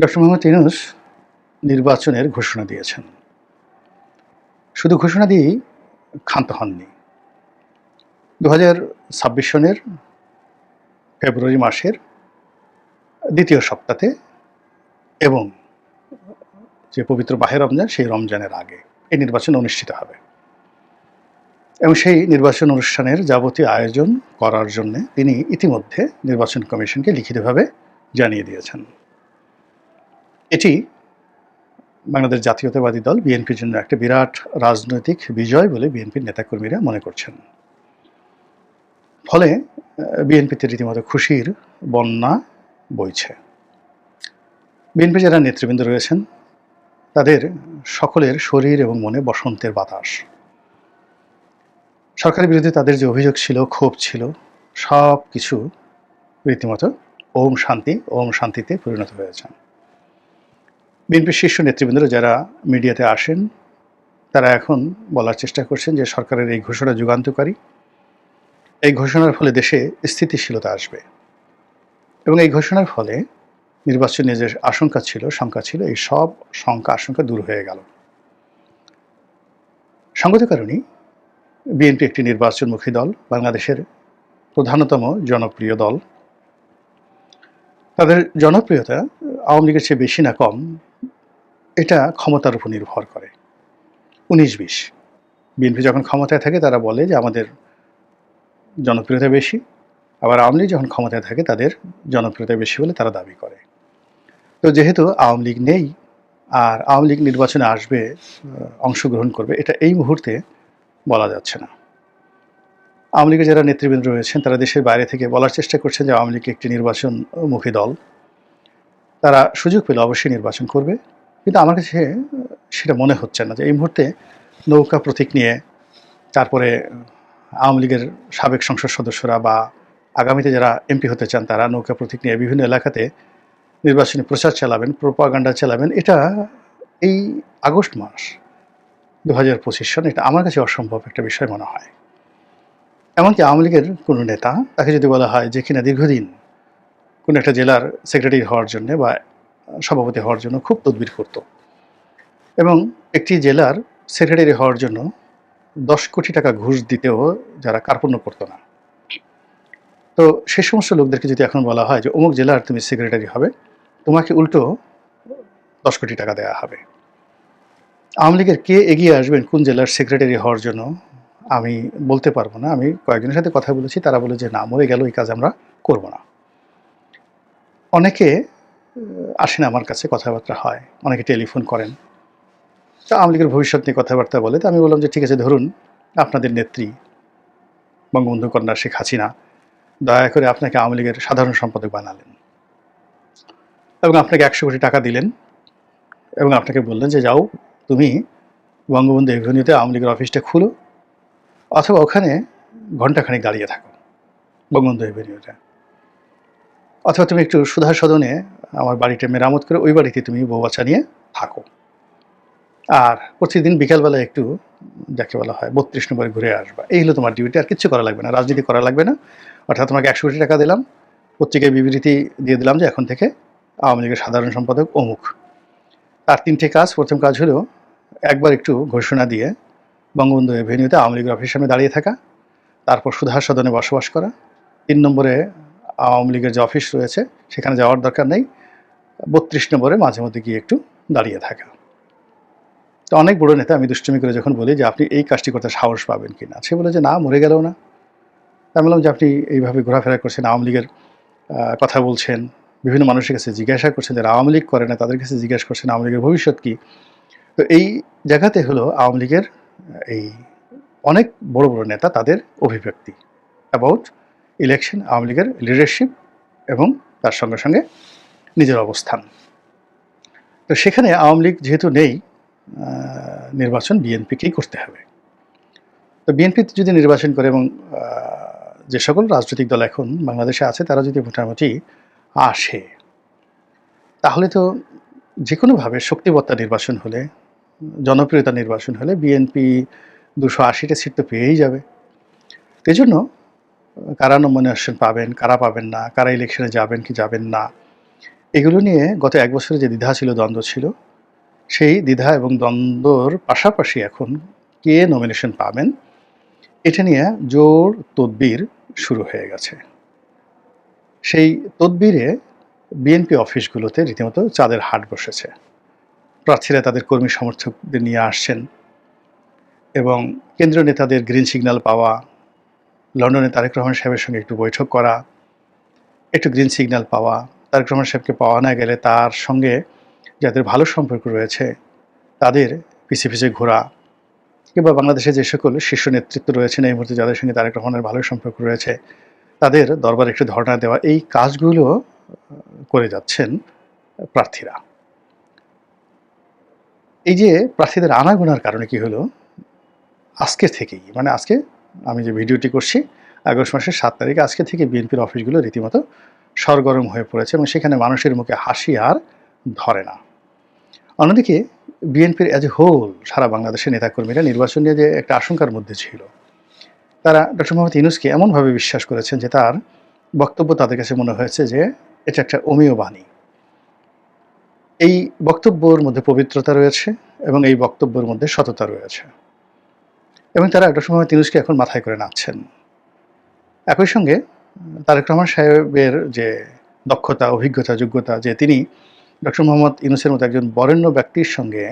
Doctor Mohammad Yunus নির্বাচনের ঘোষণা দিয়েছেন। শুধু ঘোষণা দিয়েই ক্ষান্ত হননি। ২০২৬ সনের ফেব্রুয়ারি মাসের দ্বিতীয় সপ্তাহে এবং যে পবিত্র মাহে রমজান, সেই রমজানের আগে এই নির্বাচন অনুষ্ঠিত হবে। এবং সেই নির্বাচন অনুষ্ঠানের যাবতীয় আয়োজন করার জন্যে তিনি ইতিমধ্যে নির্বাচন কমিশনকে লিখিতভাবে জানিয়ে দিয়েছেন। এটি বাংলাদেশ জাতীয়তাবাদী দল বিএনপির জন্য একটা বিরাট রাজনৈতিক বিজয় বলে বিএনপির নেতাকর্মীরা মনে করছেন। ফলে বিএনপিতে রীতিমতো খুশির বন্যা বইছে। বিএনপি যারা নেতৃবৃন্দ রয়েছেন তাদের সকলের শরীর এবং মনে বসন্তের বাতাস। সরকারের বিরুদ্ধে তাদের যে অভিযোগ ছিল, ক্ষোভ ছিল, সব কিছু রীতিমতো ওম শান্তিতে পরিণত হয়েছে। বিএনপির শীর্ষ নেতৃবৃন্দরা যারা মিডিয়াতে আসেন তারা এখন বলার চেষ্টা করছেন যে সরকারের এই ঘোষণা যুগান্তকারী। এই ঘোষণার ফলে দেশে স্থিতিশীলতা আসবে এবং এই ঘোষণার ফলে নির্বাচনে যে শঙ্কা ছিল এই সব আশঙ্কা দূর হয়ে গেল। সঙ্গত কারণেই বিএনপি একটি নির্বাচনমুখী দল, বাংলাদেশের প্রধানতম জনপ্রিয় দল। তাদের জনপ্রিয়তা আওয়ামী লীগের চেয়ে বেশি না কম, এটা ক্ষমতার উপর নির্ভর করে। ১৯-২০ বিএনপি যখন ক্ষমতায় থাকে তারা বলে যে আমাদের জনপ্রিয়তা বেশি, আবার আওয়ামী লীগ যখন ক্ষমতায় থাকে তাদের জনপ্রিয়তা বেশি বলে তারা দাবি করে। তো যেহেতু আওয়ামী লীগ নেই আর আওয়ামী লীগ নির্বাচনে আসবে, অংশগ্রহণ করবে, এটা এই মুহূর্তে বলা যাচ্ছে না। আওয়ামী লীগের যারা নেতৃবৃন্দ রয়েছেন তারা দেশের বাইরে থেকে বলার চেষ্টা করছেন যে আওয়ামী লীগ একটি নির্বাচনমুখী দল, তারা সুযোগ পেলে অবশ্যই নির্বাচন করবে। কিন্তু আমার কাছে সেটা মনে হচ্ছে না যে এই মুহূর্তে নৌকা প্রতীক নিয়ে তারপরে আওয়ামী লীগের সাবেক সংসদ সদস্যরা বা আগামীতে যারা এমপি হতে চান তারা নৌকা প্রতীক নিয়ে বিভিন্ন এলাকাতে নির্বাচনী প্রচার চালাবেন, প্রোপাগান্ডা চালাবেন, এটা এই আগস্ট মাস ২০২৫ সন, এটা আমার কাছে অসম্ভব একটা বিষয় মনে হয়। এমনকি আওয়ামী লীগের কোনো নেতা, তাকে যদি বলা হয় যে কিনা দীর্ঘদিন কোনো একটা জেলার সেক্রেটারি হওয়ার জন্য বা সভাপতি হওয়ার জন্য খুব তদবির করত এবং একটি জেলার সেক্রেটারি হওয়ার জন্য ১০ কোটি টাকা ঘুষ দিতেও যারা কার্পণ্য করতো না, তো সে সমস্ত লোকদেরকে যদি এখন বলা হয় যে অমুক জেলার তুমি সেক্রেটারি হবে, তোমাকে উল্টো ১০ কোটি টাকা দেওয়া হবে। আওয়ামী লীগের কে এগিয়ে আসবেন কোন জেলার সেক্রেটারি হওয়ার জন্য আমি বলতে পারবো না। আমি কয়েকজনের সাথে কথা বলেছি, তারা বলে যে না, মরে গেল এই কাজ আমরা করব না। অনেকে আসেন আমার কাছে, কথাবার্তা হয়, অনেকে টেলিফোন করেন, তো আওয়ামী লীগের ভবিষ্যৎ নিয়ে কথাবার্তা বলে। তো আমি বললাম যে ঠিক আছে, ধরুন আপনাদের নেত্রী বঙ্গবন্ধু কন্যা শেখ হাসিনা দয়া করে আপনাকে আওয়ামী লীগের সাধারণ সম্পাদক বানালেন এবং আপনাকে ১০০ কোটি টাকা দিলেন এবং আপনাকে বললেন যে যাও তুমি বঙ্গবন্ধু এভিনিউতে আওয়ামী লীগের অফিসটা খুলো, অথবা ওখানে ঘণ্টাখানেক দাঁড়িয়ে থাকো বঙ্গবন্ধু এভিনিউতে, অথবা তুমি একটু সুধা সদনে আমার বাড়িটা মেরামত করে ওই বাড়িতে তুমি বউ বাচ্চা নিয়ে থাকো, আর প্রতিদিন বিকালবেলা একটু যাকে বলা হয় ৩২ নম্বরে ঘুরে আসবা। এই হলো তোমার ডিউটি, আর কিচ্ছু করা লাগবে না, রাজনীতি করা লাগবে না। অর্থাৎ তোমাকে ১০০ কোটি টাকা দিলাম, পত্রিকায় বিবৃতি দিয়ে দিলাম যে এখন থেকে আওয়ামী লীগের সাধারণ সম্পাদক অমুক। তার ৩টে কাজ। প্রথম কাজ হলো একবার একটু ঘোষণা দিয়ে বঙ্গবন্ধু এভিনিউতে আওয়ামী লীগের অফিসের সামনে দাঁড়িয়ে থাকা, তারপর সুধা সদনে বসবাস করা। ৩ নম্বরে আওয়ামী লীগের যে অফিস রয়েছে সেখানে যাওয়ার দরকার নেই, ৩২ নম্বরে মাঝে মধ্যে গিয়ে একটু দাঁড়িয়ে থাকা। তো অনেক বড় নেতা আমি দুষ্টুমি করে যখন বলি যে আপনি এই কাজটি করতে সাহস পাবেন কিনা, সে বলে যে না, মরে গেলেও না। আমি বললাম যে আপনি এইভাবে ঘোরাফেরা করছেন, আওয়ামী লীগের কথা বলছেন, বিভিন্ন মানুষের কাছে জিজ্ঞাসা করছেন যারা আওয়ামী লীগ করে না তাদের কাছে জিজ্ঞাসা করছেন আওয়ামী লীগের ভবিষ্যৎ কী। তো এই জায়গাতে হলো আওয়ামী লীগের এই অনেক বড় বড় নেতা তাদের অভিব্যক্তি অ্যাবাউট ইলেকশন, আওয়ামী লীগের লিডারশিপ এবং তার সঙ্গে সঙ্গে নিজের অবস্থান। তো সেখানে আওয়ামী লীগ যেহেতু নেই, নির্বাচন বিএনপিকেই করতে হবে। তো বিএনপি যদি নির্বাচন করে এবং যে সকল রাজনৈতিক দল এখন বাংলাদেশে আছে তারা যদি মোটামুটি আসে, তাহলে তো যে কোনোভাবে শক্তিবত্তা নির্বাচন হলে, জনপ্রিয়তা নির্বাচন হলে বিএনপি ২৮০টা সিট তো পেয়েই যাবে। এই জন্য কারা নমিনেশন পাবেন, কারা পাবেন না, কারা ইলেকশনে যাবেন কি যাবেন না, এগুলো নিয়ে গত ১ বছরে যে দ্বিধা ছিল, দ্বন্দ্ব ছিল, সেই দ্বিধা এবং দ্বন্দ্বর পাশাপাশি এখন কে নমিনেশন পাবেন, এটা নিয়ে জোর তদবির শুরু হয়ে গেছে। সেই তদবিরে বিএনপি অফিসগুলোতে রীতিমতো চাঁদের হাট বসেছে। প্রার্থীরা তাদের কর্মী সমর্থকদের নিয়ে আসছেন এবং কেন্দ্রীয় নেতাদের গ্রিন সিগন্যাল পাওয়া, লন্ডনে তারেক রহমান সাহেবের সঙ্গে একটু বৈঠক করা, একটু গ্রিন সিগন্যাল পাওয়া, তারেক রহমান সাহেবকে পাওয়া না গেলে তার সঙ্গে যাদের ভালো সম্পর্ক রয়েছে তাদের পিছে পিছে ঘোরা, কিংবা বাংলাদেশে যে সকল শীর্ষ নেতৃত্ব রয়েছেন এই মুহূর্তে যাদের সঙ্গে তারেক রহমানের ভালো সম্পর্ক রয়েছে তাদের দরবারে একটু ধর্ণা দেওয়া, এই কাজগুলো করে যাচ্ছেন প্রার্থীরা। এই যে প্রার্থীদের আনাগোনার কারণে কি হলো, আজকে থেকেই, মানে আজকে আমি যে ভিডিওটি করছি আগস্ট মাসের 7 তারিখে, আজকে থেকে বিএনপির অফিসগুলো রীতিমতো সরগরম হয়ে পড়েছে এবং সেখানে মানুষের মুখে হাসি আর ধরে না। অন্যদিকে বিএনপির অ্যাজ এ হোল সারা বাংলাদেশের নেতাকর্মীরা নির্বাচন নিয়ে যে একটা আশঙ্কার মধ্যে ছিল, তারা ডক্টর মোহাম্মদ ইউনূসকে এমনভাবে বিশ্বাস করেছেন যে তার বক্তব্য তাদের কাছে মনে হয়েছে যে এটা একটা অমীয় বাণী। এই বক্তব্যের মধ্যে পবিত্রতা রয়েছে এবং এই বক্তব্যের মধ্যে সততা রয়েছে এবং তারা ডক্টর মোহাম্মদ ইউনূসকে এখন মাথায় করে নাচছেন। একই সঙ্গে তারেক রহমান সাহেবের যে দক্ষতা, অভিজ্ঞতা, যোগ্যতা, যে তিনি ডক্টর মোহাম্মদ ইউনূসের মতো একজন বরেণ্য ব্যক্তির সঙ্গে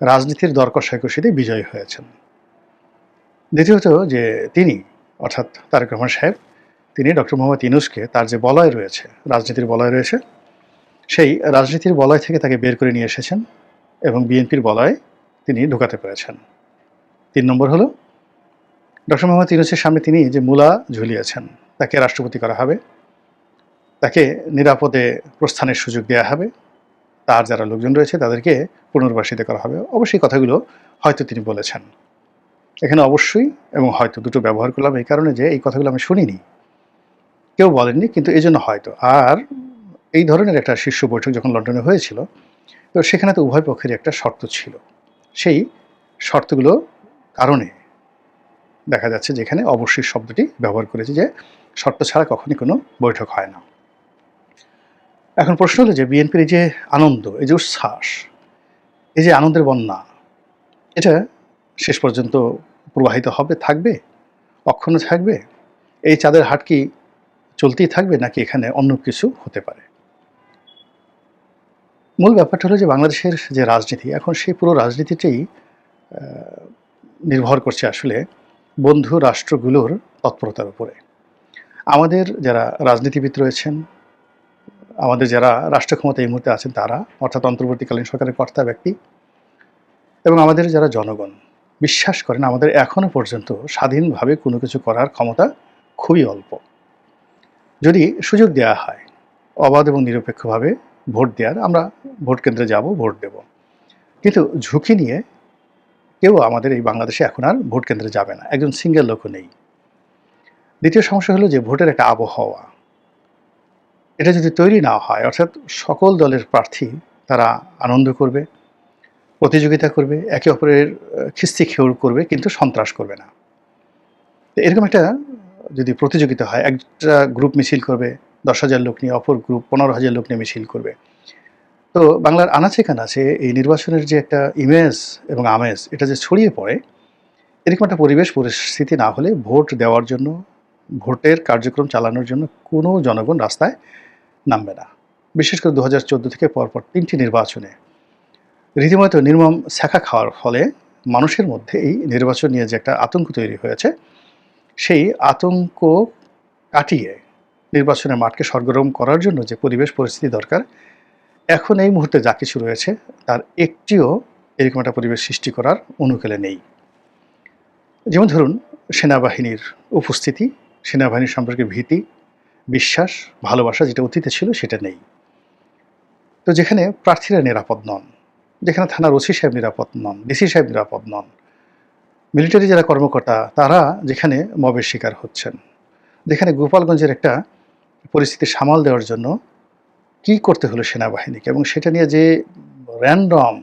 রাজনীতির দর কষাকষিতে বিজয়ী হয়েছেন। দ্বিতীয়ত যে তিনি, অর্থাৎ তারেক রহমান সাহেব, তিনি ডক্টর মোহাম্মদ ইউনূসকে তার যে বলয় রয়েছে, রাজনীতির বলয় রয়েছে, সেই রাজনীতির বলয় থেকে তাকে বের করে নিয়ে এসেছেন এবং বিএনপির বলয়ে তিনি ঢোকাতে পেরেছেন। 3 নম্বর হলো ডক্টর মোহাম্মদ ইউনূসের সামনে তিনি যে মূলা ঝুলিয়েছেন, তাকে রাষ্ট্রপতি করা হবে, তাকে নিরাপদে প্রস্থানের সুযোগ দেওয়া হবে, তার যারা লোকজন রয়েছে তাদেরকে পুনর্বাসিত করা হবে। অবশ্যই কথাগুলো হয়তো তিনি বলেছেন। এখানে অবশ্যই এবং হয়তো দুটো ব্যবহার করলাম এই কারণে যে এই কথাগুলো আমি শুনিনি, কেউ বলেননি, কিন্তু এই জন্য হয়তো। আর এই ধরনের একটা শীর্ষ বৈঠক যখন লন্ডনে হয়েছিল, তো সেখানে তো উভয় পক্ষেরই একটা শর্ত ছিল। সেই শর্তগুলো কারণে দেখা যাচ্ছে যেখানে অবশ্যই শব্দটি ব্যবহার করেছে, যে শর্ত ছাড়া কখনই কোনো বৈঠক হয় না। এখন প্রশ্ন হলো যে বিএনপির এই যে আনন্দ, এই যে উচ্ছ্বাস, এই যে আনন্দের বন্যা, এটা শেষ পর্যন্ত প্রবাহিত হবে, থাকবে, অক্ষুণ্ণ থাকবে? এই চাঁদের হাট কি চলতেই থাকবে নাকি এখানে অন্য কিছু হতে পারে? মূল ব্যাপারটা হলো যে বাংলাদেশের যে রাজনীতি, এখন সেই পুরো রাজনীতিটাই নির্ভর করছে আসলে বন্ধু রাষ্ট্রগুলোর তৎপরতার উপরে। আমাদের যারা রাজনীতিবিদ রয়েছেন, আমাদের যারা রাষ্ট্র ক্ষমতা এই মুহূর্তে আছেন তারা, অর্থাৎ অন্তর্বর্তীকালীন সরকারের কর্তা ব্যক্তি, এবং আমাদের যারা জনগণ বিশ্বাস করেন আমাদের এখনও পর্যন্ত স্বাধীনভাবে কোনো কিছু করার ক্ষমতা খুবই অল্প। যদি সুযোগ দেওয়া হয় অবাধ এবং নিরপেক্ষভাবে ভোট দেওয়ার, আমরা ভোট কেন্দ্রে যাব, ভোট দেব, কিন্তু ঝুঁকি নিয়ে কেউ আমাদের এই বাংলাদেশে এখন আর ভোট কেন্দ্রে যাবে না, একজন সিঙ্গেল লোকও নেই। দ্বিতীয় সমস্যা হলো যে ভোটের একটা আবহাওয়া, এটা যদি তৈরি না হয়, অর্থাৎ সকল দলের প্রার্থী তারা আনন্দ করবে, প্রতিযোগিতা করবে, একে অপরের খিস্তি খেউড় করবে, কিন্তু সন্ত্রাস করবে না। এরকম একটা যদি প্রতিযোগিতা হয়, একটা গ্রুপ মিছিল করবে 10,000 লোক নিয়ে, অপর গ্রুপ 15,000 লোক নিয়ে মিছিল করবে, তো বাংলার আনাচে কানাচে এই নির্বাচনের যে একটা ইমেজ এবং আমেজ, এটা যে ছড়িয়ে পড়ে, এরকম একটা পরিবেশ পরিস্থিতি না হলে ভোট দেওয়ার জন্য, ভোটের কার্যক্রম চালানোর জন্য কোনো জনগণ রাস্তায় নামবে না। বিশেষ করে 2014 থেকে পরপর 3টি নির্বাচনে রীতিমতো নির্মম ছ্যাঁকা খাওয়ার ফলে মানুষের মধ্যে এই নির্বাচন নিয়ে যে একটা আতঙ্ক তৈরি হয়েছে, সেই আতঙ্ক কাটিয়ে নির্বাচনের মাঠকে সরগরম করার জন্য যে পরিবেশ পরিস্থিতি দরকার, এখন এই মুহূর্তে যা কিছু রয়েছে তার একটিও এরকম একটা পরিবেশ সৃষ্টি করার অনুকূলে নেই। যেমন ধরুন সেনাবাহিনীর উপস্থিতি, সেনাবাহিনীর সম্পর্কে ভীতি, বিশ্বাস, ভালোবাসা যেটা অতীতে ছিল সেটা নেই। তো যেখানে প্রার্থীরা নিরাপদ নন, যেখানে থানার ওসি সাহেব নিরাপদ নন, ডিসি সাহেব নিরাপদ নন, মিলিটারি যারা কর্মকর্তা তারা যেখানে মবের শিকার হচ্ছেন, যেখানে গোপালগঞ্জের একটা পরিস্থিতি সামাল দেওয়ার জন্য কি করতে হলো সেনাবাহিনীকে, এবং সেটা নিয়ে যে র্যান্ডম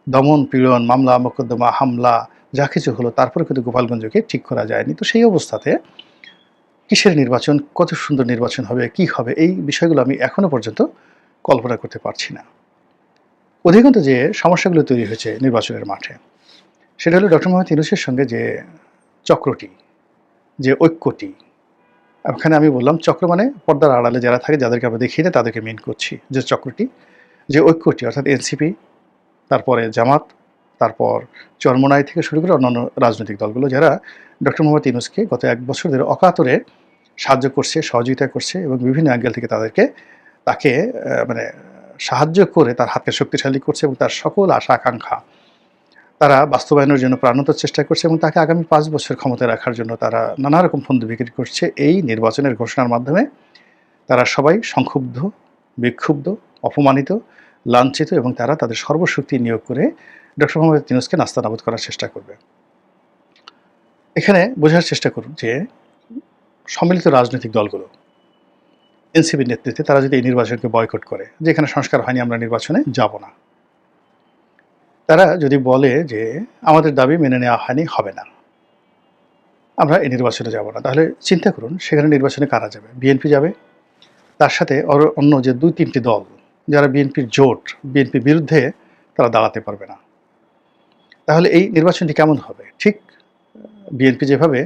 দমন পীড়ন, মামলা মোকদ্দমা, হামলা যা কিছু হলো, তারপরে কিন্তু গোপালগঞ্জকে ঠিক করা যায়নি। তো সেই অবস্থাতে কিসের নির্বাচন, কত সুন্দর নির্বাচন হবে, কি হবে, এই বিষয়গুলো আমি এখনো পর্যন্ত কল্পনা করতে পারছি না। অধিকন্তু যে সমস্যাগুলো তৈরি হয়েছে নির্বাচনের মাঠে, সেটা হলো ডক্টর মোহাম্মদ ইউনূসের সঙ্গে যে চক্রটি, যে ঐক্যটি, ওখানে আমি বললাম চক্র মানে পর্দার আড়ালে যারা থাকে, যাদেরকে আমরা দেখি না, তাদেরকে মিন করছি। যে চক্রটি, যে ঐক্যটি, অর্থাৎ এনসিপি, তারপরে জামাত, তারপর চরমোনাই থেকে শুরু করে অন্যান্য রাজনৈতিক দলগুলো, যারা ডক্টর মোহাম্মদ ইউনূসকে গত 1 বছর ধরে অকাতরে সাহায্য করছে, সহযোগিতা করছে এবং বিভিন্ন অ্যাঙ্গেল থেকে তাকে মানে সাহায্য করে তার হাতকে শক্তিশালী করছে এবং তার সকল আশা আকাঙ্ক্ষা তারা বাস্তবায়নের জন্য প্রাণোন্ত চেষ্টা করছে এবং তাকে আগামী 5 বছর ক্ষমতায় রাখার জন্য তারা নানা রকম ফন্দ বিক্রি করছে। এই নির্বাচনের ঘোষণার মাধ্যমে তারা সবাই সংক্ষুব্ধ, বিক্ষুব্ধ, অপমানিত, লাঞ্ছিত এবং তারা তাদের সর্বশক্তি নিয়োগ করে ডক্টর মোহাম্মদ ইউনূসকে নাস্তানাবুদ করার চেষ্টা করবে। এখানে বোঝার চেষ্টা করুন যে সম্মিলিত রাজনৈতিক দলগুলো এনসিপির নেতৃত্বে তারা যদি এই নির্বাচনকে বয়কট করে, যে এখানে সংস্কার হয়নি, আমরা নির্বাচনে যাব না, তারা যদি বলে যে আমাদের দাবি মেনে নেওয়া হয়নি, হবে না, আমরা এই নির্বাচনে যাব না, তাহলে চিন্তা করুন সেখানে নির্বাচনে কারা যাবে? বিএনপি যাবে, তার সাথে অন্য যে 2-3টি দল যারা বিএনপির জোট, বিএনপির বিরুদ্ধে তারা দাঁড়াতে পারবে না। তাহলে এই নির্বাচনটি কেমন হবে? ঠিক বিএনপি যেভাবে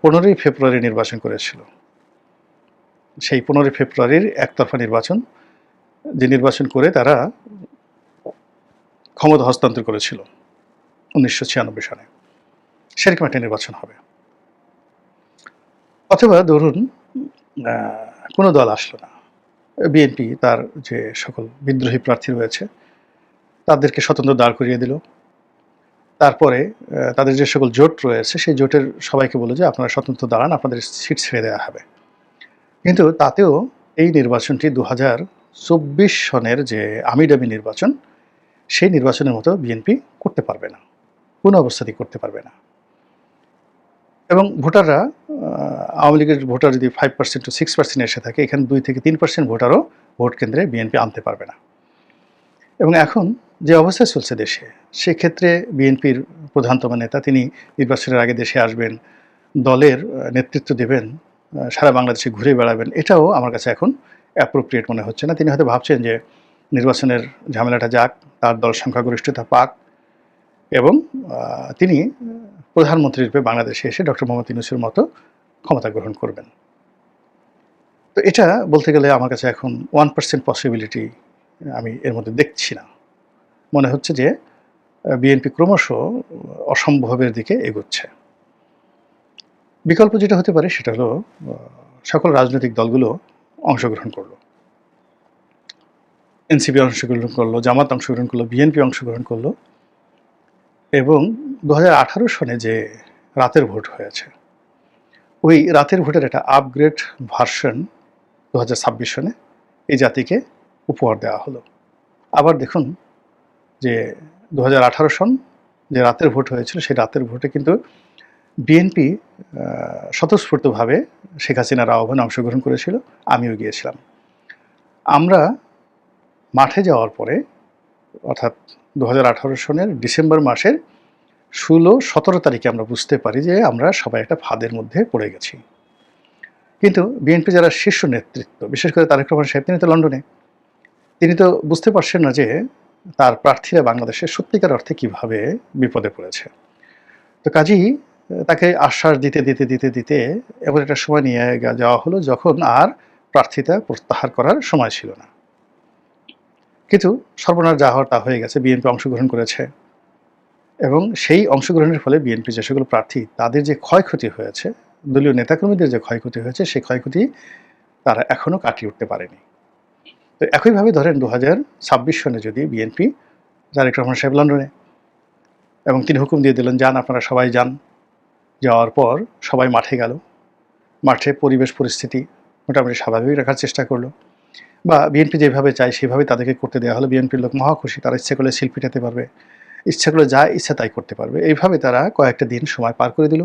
15ই ফেব্রুয়ারি নির্বাচন করেছিল, সেই 15ই ফেব্রুয়ারির একতরফা নির্বাচন, যে নির্বাচন করে তারা ক্ষমতা হস্তান্তর করেছিল 1996 সালে, সেরকম একটা নির্বাচন হবে। অথবা ধরুন কোনো দল আসলো না, বিএনপি তার যে সকল বিদ্রোহী প্রার্থী রয়েছে তাদেরকে স্বতন্ত্র দাঁড় করিয়ে দিল, তারপরে তাদের যে সকল জোট রয়েছে সেই জোটের সবাইকে বলে যে আপনারা স্বতন্ত্র দাঁড়ান, আপনাদের সিট ছেড়ে দেওয়া হবে। কিন্তু তাতেও এই নির্বাচনটি 2024 সনের যে আমিডামি নির্বাচন, সেই নির্বাচনের মতো বিএনপি করতে পারবে না, কোনো অবস্থাতেই করতে পারবে না। এবং ভোটাররা, আওয়ামী লীগের ভোটার যদি 5% to 6% এসে থাকে, এখানে 2 থেকে 3% ভোটারও ভোট কেন্দ্রে বিএনপি আনতে পারবে না। এবং এখন যে অবস্থা চলছে দেশে, সেক্ষেত্রে বিএনপির প্রধানতম নেতা তিনি নির্বাচনের আগে দেশে আসবেন, দলের নেতৃত্ব দেবেন, সারা বাংলাদেশে ঘুরে বেড়াবেন, এটাও আমার কাছে এখন অ্যাপ্রোপ্রিয়েট মনে হচ্ছে না। তিনি হয়তো ভাবছেন যে নির্বাচনের ঝামেলাটা যাক, তার দল সংখ্যাগরিষ্ঠতা পাক এবং তিনি প্রধানমন্ত্রী রূপে বাংলাদেশে এসে ডক্টর মোহাম্মদ ইউনূসের মতো ক্ষমতা গ্রহণ করবেন। তো এটা বলতে গেলে আমার কাছে এখন 1% পসিবিলিটি আমি এর মধ্যে দেখছি না। মনে হচ্ছে যে বিএনপি ক্রমশ অসম্ভবের দিকে এগোচ্ছে। বিকল্প যেটা হতে পারে সেটা হলো সকল রাজনৈতিক দলগুলো অংশগ্রহণ করলো, এনসিপি অংশগ্রহণ করলো, জামাত অংশগ্রহণ করলো, বিএনপি অংশগ্রহণ করলো এবং 2018 সনে যে রাতের ভোট হয়েছে, ওই রাতের ভোটের একটা আপগ্রেড ভার্সন 2026 সনে এই জাতিকে উপহার দেওয়া হলো। আবার দেখুন যে 2018 সন যে রাতের ভোট হয়েছিল, সেই রাতের ভোটে কিন্তু বিএনপি স্বতঃস্ফূর্তভাবে শেখ হাসিনার আহ্বানে অংশগ্রহণ করেছিল, আমিও গিয়েছিলাম। আমরা মাঠে যাওয়ার পরে, অর্থাৎ 2018 সনের ডিসেম্বর মাসের 16-17 তারিখে আমরা বুঝতে পারি যে আমরা সবাই একটা ফাঁদের মধ্যে পড়ে গেছি। কিন্তু বিএনপি যারা শীর্ষ নেতৃত্ব, বিশেষ করে তারেক রহমান সাহেব, তিনি তো লন্ডনে, তিনি তো বুঝতে পারছেন না যে তার প্রার্থীরা বাংলাদেশের সত্যিকার অর্থে কীভাবে বিপদে পড়েছে। তো কাজেই তাকে আশ্বাস দিতে দিতে দিতে দিতে এমন একটা সময় নিয়ে যাওয়া হলো যখন আর প্রার্থিতা প্রত্যাহার করার সময় ছিল না। কিন্তু সর্বনাশ যা হওয়ার তা হয়ে গেছে, বিএনপি অংশগ্রহণ করেছে এবং সেই অংশগ্রহণের ফলে বিএনপি যে সকল প্রার্থী, তাদের যে ক্ষয়ক্ষতি হয়েছে, দলীয় নেতাকর্মীদের যে ক্ষয়ক্ষতি হয়েছে, সেই ক্ষয়ক্ষতি তারা এখনও কাটিয়ে উঠতে পারেনি। তো একইভাবে ধরেন 2026 সনে যদি বিএনপি, তারেক রহমান সাহেব লন্ডনে, এবং তিনি হুকুম দিয়ে দিলেন যান, আপনারা সবাই যান, যাওয়ার পর সবাই মাঠে গেল, মাঠে পরিবেশ পরিস্থিতি মোটামুটি স্বাভাবিক রাখার চেষ্টা করলো, বা বিএনপি যেভাবে চায় সেভাবে তাদেরকে করতে দেওয়া হলো। বিএনপির লোক মহা খুশি, তারা ইচ্ছে করলে শিল্পী পেটাতে পারবে, ইচ্ছা করলে যা ইচ্ছা তাই করতে পারবে। এইভাবে তারা কয়েকটা দিন সময় পার করে দিল।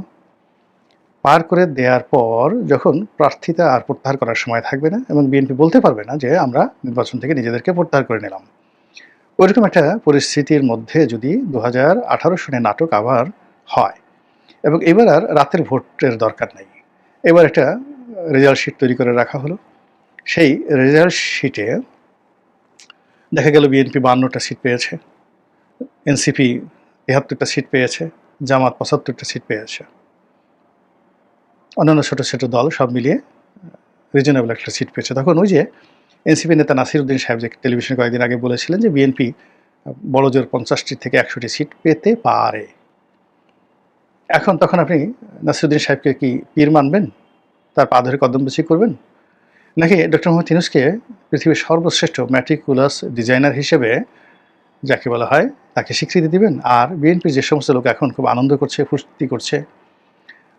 পার করে দেওয়ার পর যখন প্রার্থিতা আর প্রত্যাহার করার সময় থাকবে না এবং বিএনপি বলতে পারবে না যে আমরা নির্বাচন থেকে নিজেদেরকে প্রত্যাহার করে নিলাম, ওইরকম একটা পরিস্থিতির মধ্যে যদি 2018 সনে নাটক আবার হয়, এবং এবার আর রাতের ভোটের দরকার নেই, এবার একটা রেজাল্ট শিট তৈরি করে রাখা হলো, সেই রেজাল্ট শিটে দেখা গেল বিএনপি 52টা সিট পেয়েছে, এনসিপি ৭৩টা সিট পেয়েছে, জামাত ৭৫টা সিট পেয়েছে। অন্যান্য ছোট ছোট দল সব মিলিয়ে রিজনেবল একটা সিট পেয়েছে। তখন ওই যে এনসিপি নেতা নাসিরউদ্দিন সাহেব যে টেলিভিশনে কয়েকদিন আগে বলেছিলেন যে বিএনপি বড়জোর 50টি থেকে 100টি সিট পেতে পারে। এখন তখন আপনি নাসিরউদ্দিন সাহেবকে কি পীর মানবেন, তার পা ধরে কদমবুচি করবেন, নাকি ডক্টর মোহাম্মদ ইউনূসকে পৃথিবীর সর্বশ্রেষ্ঠ ম্যাট্রিকুলাস ডিজাইনার হিসেবে যাকে বলা হয় তাকে স্বীকৃতি দিবেন? আর বিএনপির যে সমস্ত লোক এখন খুব আনন্দ করছে, ফুর্তি করছে,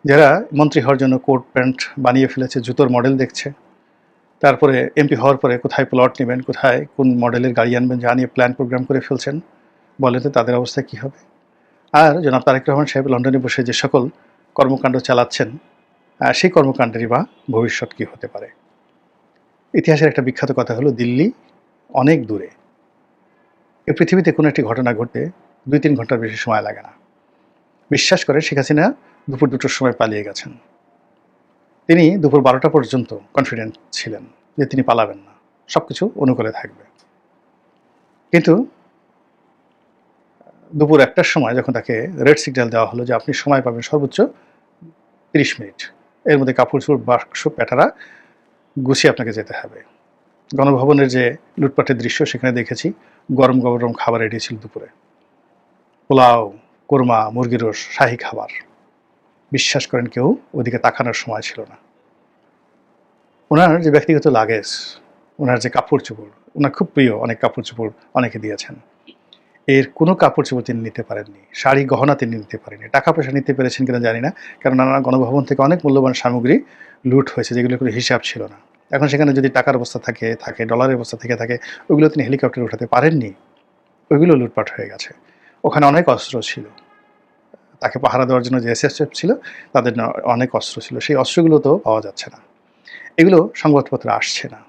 যারা মন্ত্রী হওয়ার জন্য কোট প্যান্ট বানিয়ে ফেলেছে, জুতোর মডেল দেখছে, তারপরে এমপি হওয়ার পরে কোথায় প্লট নেবেন, কোথায় কোন মডেলের গাড়ি আনবেন, যা নিয়ে প্ল্যান প্রোগ্রাম করে ফেলছেন, বলেন তো তাদের অবস্থা কী হবে? আর জনাব তারেক রহমান সাহেব লন্ডনে বসে যে সকল কর্মকাণ্ড চালাচ্ছেন, সেই কর্মকাণ্ডেরই বা ভবিষ্যৎ কী হতে পারে? ইতিহাসের একটা বিখ্যাত কথা হলো, দিল্লি অনেক দূরে, এই পৃথিবীতে কোনো একটি ঘটনা ঘটতে 2-3 ঘন্টার বেশি সময় লাগে না। বিশ্বাস করে শেখ হাসিনা দুপুর 2টোর সময় পালিয়ে গেছেন। তিনি দুপুর 12টা পর্যন্ত কনফিডেন্ট ছিলেন যে তিনি পালাবেন না, সব কিছু অনুকূলে থাকবে। কিন্তু দুপুর 1টার সময় যখন তাকে রেড সিগন্যাল দেওয়া হলো যে আপনি সময় পাবেন সর্বোচ্চ 30 মিনিট, এর মধ্যে কাপড় চোপড় বাক্স প্যাটারা গুছিয়ে আপনাকে যেতে হবে। গণভবনের যে লুটপাটের দৃশ্য সেখানে দেখেছি, গরম গরম খাবার রেডি ছিল দুপুরে, পোলাও, কোরমা, মুরগির রোস, শাহী খাবার। বিশ্বাস করেন কেউ ওদিকে তাকানোর সময় ছিল না। ওনার যে ব্যক্তিগত লাগেজ, ওনার যে কাপড় চোপড়, ওনার খুব প্রিয় অনেক কাপড় চোপড় অনেকে দিয়েছেন, এর কোনো কাপড় চোপড় তিনি নিতে পারেননি, শাড়ি গহনা তিনি নিতে পারেননি। টাকা পয়সা নিতে পেরেছেন কিনা জানি না, কারণ নানা গণভবন থেকে অনেক মূল্যবান সামগ্রী লুট হয়েছে যেগুলো কোনো হিসাব ছিল না। এখন সেখানে যদি টাকার অবস্থা থাকে, ডলারের অবস্থা থেকে থাকে, ওইগুলো তিনি হেলিকপ্টারে উঠাতে পারেননি, ওইগুলো লুটপাট হয়ে গেছে। ওখানে অনেক অস্ত্র ছিল, তাকে পাহারা দেওয়ার জন্য যে এসএসএফ ছিল তাদের অনেক অস্ত্র ছিল, সেই অস্ত্রগুলো তো পাওয়া যাচ্ছে না। এগুলো সংবাদপত্রে আসছে না,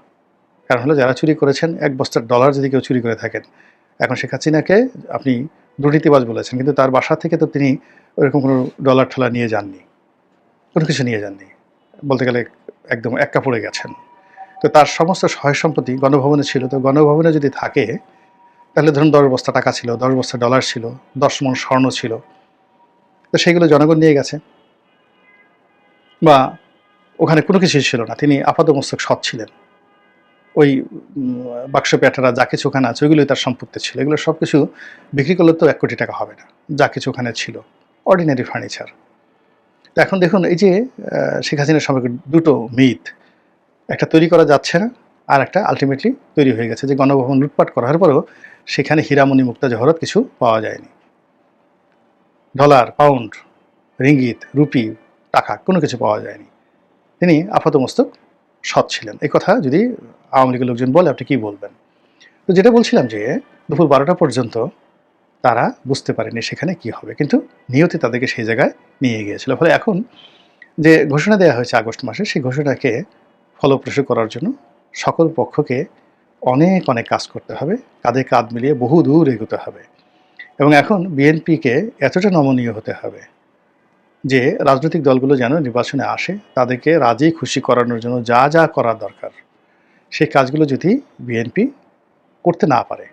কারণ হলো যারা চুরি করেছেন, 1 বস্তার ডলার যদি কেউ চুরি করে থাকেন, এখন শেখ হাসিনাকে আপনি দুর্নীতিবাজ বলেছেন, কিন্তু তার বাসা থেকে তো তিনি ওরকম কোনো ডলার ঠলা নিয়ে যাননি, কোনো কিছু নিয়ে যাননি, বলতে গেলে একদম এক্কা পড়ে গেছেন। তো তার সমস্ত সহায় সম্পত্তি গণভবনে ছিল, তো গণভবনে যদি থাকে তাহলে ধরুন 10 বস্তা টাকা ছিল, 10 বস্তা ডলার ছিল, 10 মণ স্বর্ণ ছিল, তো সেইগুলো জনগণ নিয়ে গেছে। বা ওখানে কোনো কিছুই ছিল না, তিনি আপাতমস্তক সৎ ছিলেন, ওই বাক্স প্যাটারা যা কিছু ওখানে আছে ওইগুলোই তার সম্পত্তি ছিল। এগুলো সব কিছু বিক্রি করলে তো 1 কোটি টাকা হবে না, যা কিছু ওখানে ছিল অর্ডিনারি ফার্নিচার। তো এখন দেখুন এই যে শেখ হাসিনার সম্পর্কে দুটো মিথ, একটা তৈরি করা যাচ্ছে না, আর একটা আলটিমেটলি তৈরি হয়ে গেছে, যে গণভবন লুটপাট করার পরেও সেখানে হীরামণি মুক্তা জহরত কিছু পাওয়া যায়নি। ডলার, পাউন্ড, রিঙ্গিত, রুপি, টাকা কোনো কিছু পাওয়া যায়নি। তিনি আপাতমস্তক সৎ ছিলেন। এই কথা যদি আওয়ামী লীগের লোকজন বলে আপনি কী বলবেন? তো যেটা বলছিলাম যে দুপুর 12টা পর্যন্ত তারা বুঝতে পারেনি সেখানে কি হবে, কিন্তু নিয়তি তাদেরকে সেই জায়গায় নিয়ে গিয়েছিল। ফলে এখন যে ঘোষণা দেওয়া হয়েছে আগস্ট মাসে, সেই ঘোষণাকে ফলপ্রসূ করার জন্য সকল পক্ষকে অনেক অনেক কাজ করতে হবে, কাঁধে কাঁধ মিলিয়ে বহু দূর এগোতে হবে। এবং এখন বিএনপিকে এতটা নমনীয় হতে হবে যে রাজনৈতিক দলগুলো যেন নির্বাচনে আসে, তাদেরকে রাজি খুশি করানোর জন্য যা যা করার দরকার সেই কাজগুলো যদি বিএনপি করতে না পারে,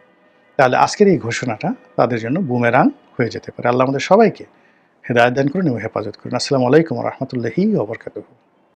তাহলে আজকের এই ঘোষণাটা তাদের জন্য বুমেরাং হয়ে যেতে পারে। আল্লাহ আমাদের সবাইকে হেদায়েত দান করুন এবং হেফাজত করুন। আসসালামু আলাইকুম ওয়া রাহমাতুল্লাহি ওয়া বারাকাতুহু।